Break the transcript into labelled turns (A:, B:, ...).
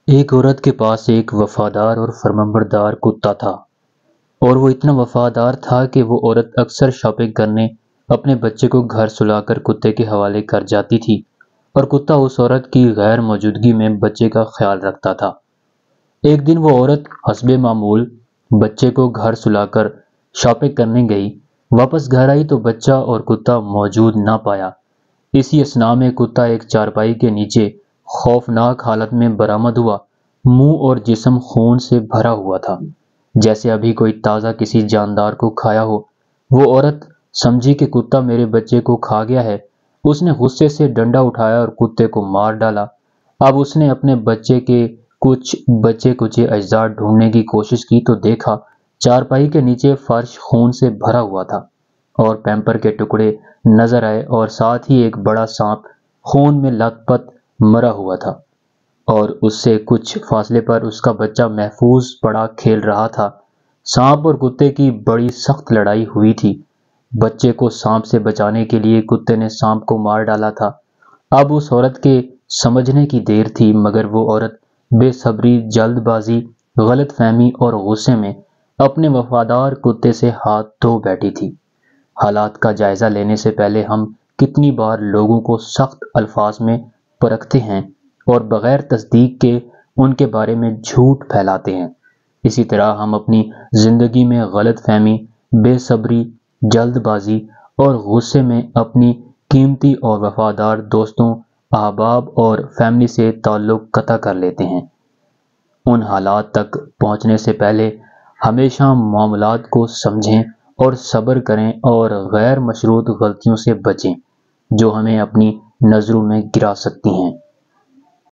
A: ایک عورت کے پاس ایک وفادار اور فرمانبردار کتا تھا، اور وہ اتنا وفادار تھا کہ وہ عورت اکثر شاپنگ کرنے اپنے بچے کو گھر سلا کر کتے کے حوالے کر جاتی تھی، اور کتا اس عورت کی غیر موجودگی میں بچے کا خیال رکھتا تھا۔ ایک دن وہ عورت حسب معمول بچے کو گھر سلا کر شاپنگ کرنے گئی۔ واپس گھر آئی تو بچہ اور کتا موجود نہ پایا۔ اسی اثناء میں کتا ایک چارپائی کے نیچے خوفناک حالت میں برآمد ہوا، منہ اور جسم خون سے بھرا ہوا تھا، جیسے ابھی کوئی تازہ کسی جاندار کو کھایا ہو۔ وہ عورت سمجھی کہ کتا میرے بچے کو کھا گیا ہے۔ اس نے غصے سے ڈنڈا اٹھایا اور کتے کو مار ڈالا۔ اب اس نے اپنے بچے کے کچھ بچے کچے اجزاء ڈھونڈنے کی کوشش کی تو دیکھا چارپائی کے نیچے فرش خون سے بھرا ہوا تھا، اور پیمپر کے ٹکڑے نظر آئے، اور ساتھ ہی ایک بڑا سانپ خون میں لت پت مرا ہوا تھا، اور اس سے کچھ فاصلے پر اس کا بچہ محفوظ پڑا کھیل رہا تھا۔ سانپ اور کتے کی بڑی سخت لڑائی ہوئی تھی۔ بچے کو سانپ سے بچانے کے لیے کتے نے سانپ کو مار ڈالا تھا۔ اب اس عورت کے سمجھنے کی دیر تھی، مگر وہ عورت بے صبری، جلد بازی، غلط فہمی اور غصے میں اپنے وفادار کتے سے ہاتھ دھو بیٹھی تھی۔ حالات کا جائزہ لینے سے پہلے ہم کتنی بار لوگوں کو سخت الفاظ میں پرکھتے ہیں اور بغیر تصدیق کے ان کے بارے میں جھوٹ پھیلاتے ہیں۔ اسی طرح ہم اپنی زندگی میں غلط فہمی، بے صبری، جلد بازی اور غصے میں اپنی قیمتی اور وفادار دوستوں، احباب اور فیملی سے تعلق قطع کر لیتے ہیں۔ ان حالات تک پہنچنے سے پہلے ہمیشہ معاملات کو سمجھیں اور صبر کریں اور غیر مشروط غلطیوں سے بچیں جو ہمیں اپنی نظروں میں گرا سکتی ہیں۔